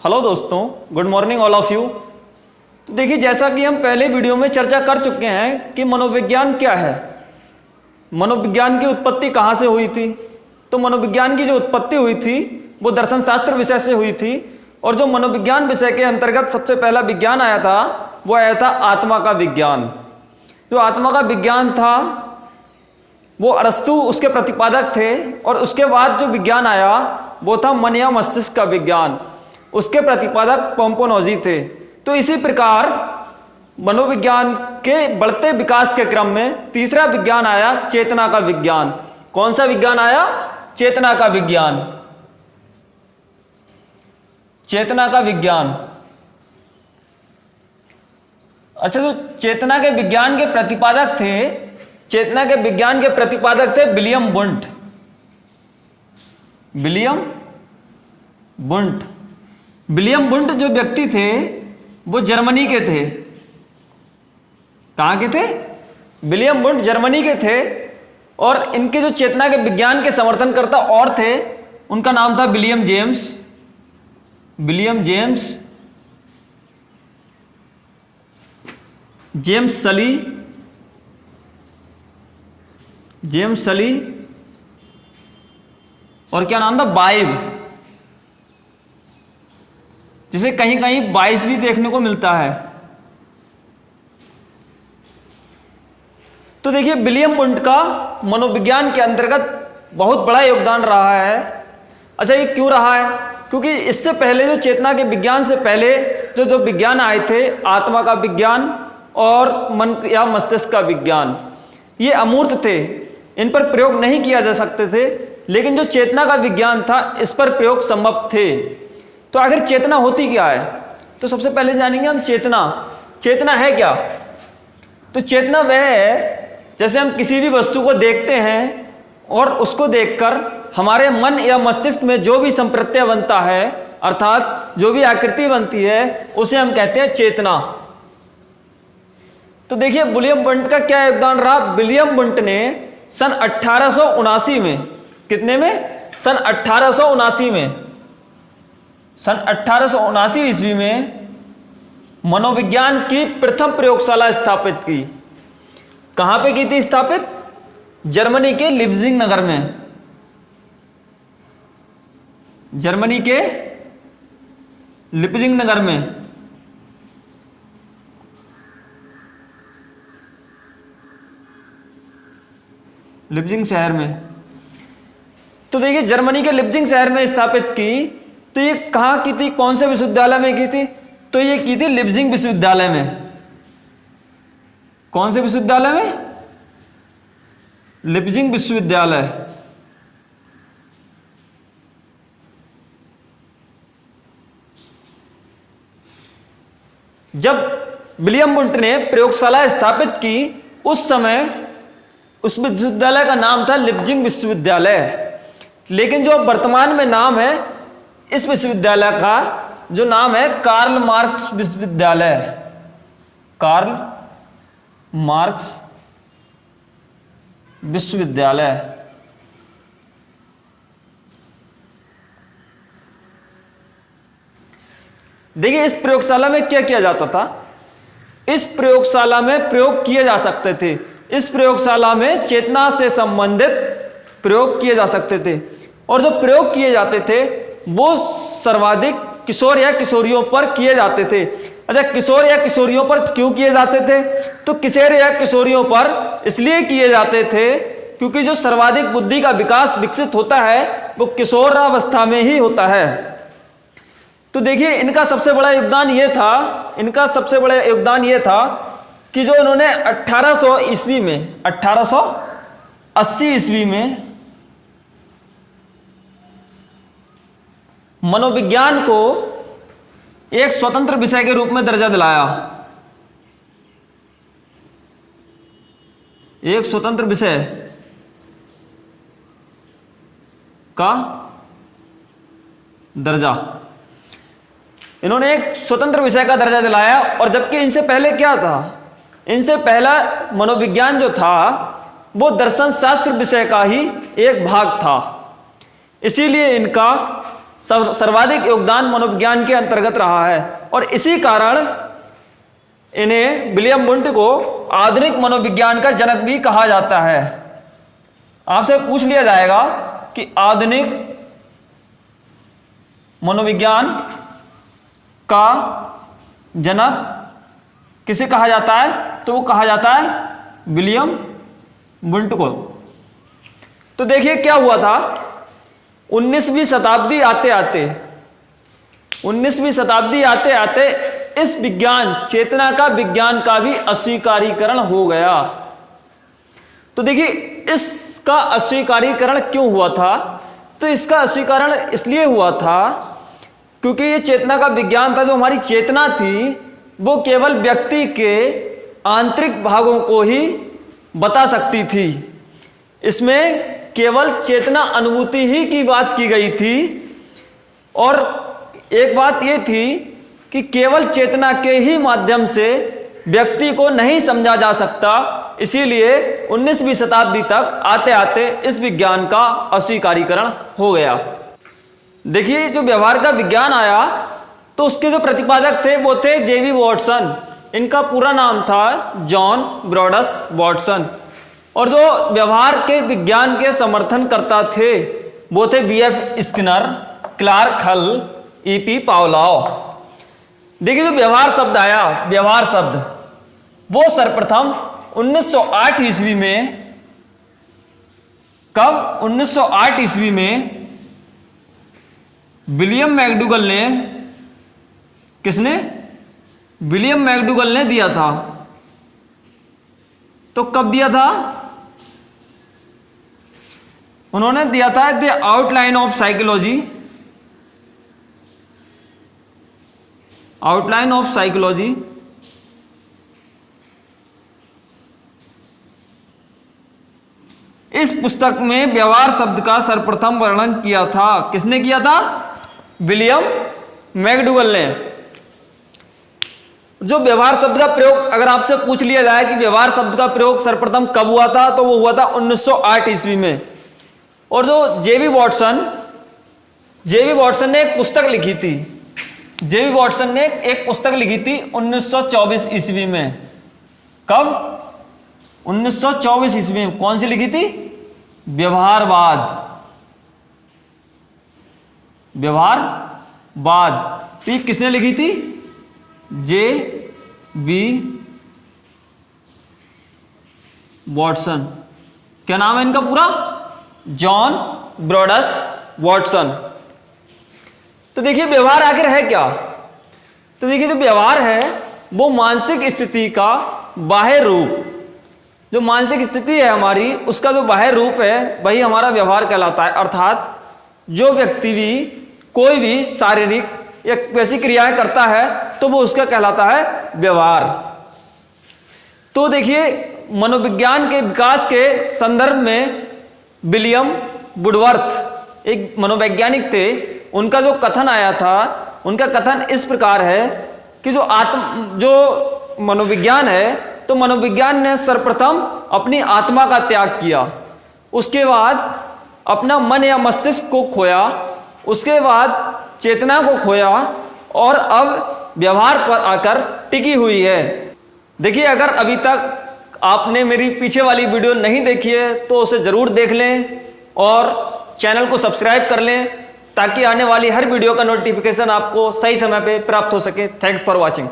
Hello दोस्तों, good morning all of you. तो देखिए, जैसा कि हम पहले वीडियो में चर्चा कर चुके हैं कि मनोविज्ञान क्या है, मनोविज्ञान की उत्पत्ति कहाँ से हुई थी। तो मनोविज्ञान की जो उत्पत्ति हुई थी वो दर्शन शास्त्र विषय से हुई थी, और जो मनोविज्ञान विषय के अंतर्गत सबसे पहला विज्ञान आया था वो आया था आत्मा का विज्ञान। जो आत्मा का विज्ञान था वो अरस्तु उसके प्रतिपादक थे, और उसके बाद जो विज्ञान आया वो था मन या मस्तिष्क का विज्ञान। उसके प्रतिपादक पोम्पोनोजी थे। तो इसी प्रकार मनोविज्ञान के बढ़ते विकास के क्रम में तीसरा विज्ञान आया, चेतना का विज्ञान। कौन सा विज्ञान आया? चेतना का विज्ञान। चेतना का विज्ञान। अच्छा, तो चेतना के विज्ञान के प्रतिपादक थे, चेतना के विज्ञान के प्रतिपादक थे William Wundt. William Wundt. William Wundt जो व्यक्ति थे वो जर्मनी के थे। कहां के थे? विलियम वुंट जर्मनी के थे, और इनके जो चेतना के विज्ञान के समर्थनकर्ता और थे उनका नाम था William James. William James, James सली, जेम्स सली, और क्या नाम था? बाइव, जिसे कहीं कहीं 22 भी देखने को मिलता है। तो देखिए, विलियम वुंट का मनोविज्ञान के अंतर्गत बहुत बड़ा योगदान रहा है। अच्छा, ये क्यों रहा है? क्योंकि इससे पहले जो चेतना के विज्ञान से पहले जो जो विज्ञान आए थे, आत्मा का विज्ञान और मन या मस्तिष्क का विज्ञान, ये अमूर्त थे, इन पर प्रयोग नहीं किया जा सकते थे। लेकिन जो चेतना का विज्ञान था इस पर प्रयोग संभव थे। तो आखिर चेतना होती क्या है? तो सबसे पहले जानेंगे हम चेतना। चेतना है क्या? तो चेतना वह है जैसे हम किसी भी वस्तु को देखते हैं और उसको देखकर हमारे मन या मस्तिष्क में जो भी संप्रत्यय बनता है, अर्थात जो भी आकृति बनती है, उसे हम कहते हैं चेतना। तो देखिए, विलियम वुंट का क्या योगदान रहा? विलियम वुंट ने सन 1879 में, कितने में? सन 1879 में, सन 1879 ईस्वी में मनोविज्ञान की प्रथम प्रयोगशाला स्थापित की। कहां पे की थी स्थापित? जर्मनी के लिप्जिंग नगर में। जर्मनी के लिप्जिंग नगर में। लिप्जिंग शहर में। तो देखिए, जर्मनी के लिप्जिंग शहर में स्थापित की। तो ये कहां की थी? कौन से विश्वविद्यालय में की थी? तो ये की थी लिप्जिंग विश्वविद्यालय में। कौन से विश्वविद्यालय में? लिप्जिंग विश्वविद्यालय। जब विलियम वुंट ने प्रयोगशाला स्थापित की उस समय उस विश्वविद्यालय का नाम था लिप्जिंग विश्वविद्यालय। लेकिन जो वर्तमान में नाम है इस विश्वविद्यालय का, जो नाम है कार्ल मार्क्स विश्वविद्यालय। कार्ल मार्क्स विश्वविद्यालय। देखिए, इस प्रयोगशाला में क्या किया जाता था? इस प्रयोगशाला में प्रयोग किए जा सकते थे। इस प्रयोगशाला में चेतना से संबंधित प्रयोग किए जा सकते थे, और जो प्रयोग किए जाते थे वो सर्वाधिक किशोर या किशोरियों पर किए जाते थे। अच्छा, किशोर या किशोरियों पर क्यों किए जाते थे? तो किशोर या किशोरियों पर इसलिए किए जाते थे क्योंकि जो सर्वाधिक बुद्धि का विकास विकसित होता है वो किशोरावस्था में ही होता है। तो देखिए, इनका सबसे बड़ा योगदान ये था, इनका सबसे बड़ा योगदान ये था कि जो इन्होंने 1800 ईस्वी में, 1880 ईस्वी में मनोविज्ञान को एक स्वतंत्र विषय के रूप में दर्जा दिलाया। एक स्वतंत्र विषय का दर्जा, इन्होंने एक स्वतंत्र विषय का दर्जा दिलाया। और जबकि इनसे पहले क्या था? इनसे पहला मनोविज्ञान जो था वो दर्शन शास्त्र विषय का ही एक भाग था। इसीलिए इनका सर्वाधिक योगदान मनोविज्ञान के अंतर्गत रहा है और इसी कारण इन्हें विलियम वुंट को आधुनिक मनोविज्ञान का जनक भी कहा जाता है। आपसे पूछ लिया जाएगा कि आधुनिक मनोविज्ञान का जनक किसे कहा जाता है, तो वो कहा जाता है विलियम वुंट को। तो देखिए क्या हुआ था, 19वीं शताब्दी आते आते इस विज्ञान चेतना का विज्ञान का भी अस्वीकारीकरण हो गया। तो देखिए इसका अस्वीकारीकरण क्यों हुआ था, तो इसका अस्वीकरण इसलिए हुआ था क्योंकि ये चेतना का विज्ञान था, जो हमारी चेतना थी वो केवल व्यक्ति के आंतरिक भागों को ही बता सकती थी। इसमें केवल चेतना अनुभूति ही की बात की गई थी और एक बात ये थी कि केवल चेतना के ही माध्यम से व्यक्ति को नहीं समझा जा सकता। इसीलिए 19वीं शताब्दी तक आते आते इस विज्ञान का अस्वीकारीकरण हो गया। देखिए जो व्यवहार का विज्ञान आया तो उसके जो प्रतिपादक थे वो थे जेवी वॉटसन। इनका पूरा नाम था जॉन ब्रॉडस वॉटसन। और जो व्यवहार के विज्ञान के समर्थन करता थे वो थे बीएफ स्किनर, क्लार्क हल, ईपी पावलोव। देखिए जो व्यवहार शब्द आया, व्यवहार शब्द वो सर्वप्रथम 1908 ईस्वी में, कब, 1908 ईस्वी में विलियम मैकडूगल ने, किसने, विलियम मैकडूगल ने दिया था। तो कब दिया था, उन्होंने दिया था the outline of psychology, outline of psychology. इस पुस्तक में व्यवहार शब्द का सर्वप्रथम वर्णन किया था। किसने किया था, विलियम मैकडूगल ने। जो व्यवहार शब्द का प्रयोग अगर आपसे पूछ लिया जाए कि व्यवहार शब्द का प्रयोग सर्वप्रथम कब हुआ था, तो वो हुआ था 1908 ईस्वी में। और जो जेवी वॉटसन ने एक पुस्तक लिखी थी, जेवी वॉटसन ने एक पुस्तक लिखी थी 1924 ईस्वी में। कब, 1924 ईस्वी में। कौन सी लिखी थी, व्यवहारवाद, व्यवहारवाद। तो ये किसने लिखी थी, जे बी वॉटसन। क्या नाम है इनका पूरा, जॉन ब्रॉडस वॉटसन। तो देखिए व्यवहार आखिर है क्या, तो देखिए जो व्यवहार है वो मानसिक स्थिति का बाह्य रूप, जो मानसिक स्थिति है हमारी उसका जो बाह्य रूप है वही हमारा व्यवहार कहलाता है। अर्थात जो व्यक्ति भी कोई भी शारीरिक या वैसी क्रियाएं करता है तो वो उसका कहलाता है व्यवहार। तो देखिए मनोविज्ञान के विकास के संदर्भ में विलियम वुडवर्थ एक मनोवैज्ञानिक थे, उनका जो कथन आया था, उनका कथन इस प्रकार है कि जो मनोविज्ञान है, तो मनोविज्ञान ने सर्वप्रथम अपनी आत्मा का त्याग किया, उसके बाद अपना मन या मस्तिष्क को खोया, उसके बाद चेतना को खोया और अब व्यवहार पर आकर टिकी हुई है। देखिए अगर अभी तक आपने मेरी पीछे वाली वीडियो नहीं देखी है तो उसे ज़रूर देख लें और चैनल को सब्सक्राइब कर लें ताकि आने वाली हर वीडियो का नोटिफिकेशन आपको सही समय पे प्राप्त हो सके। Thanks for watching.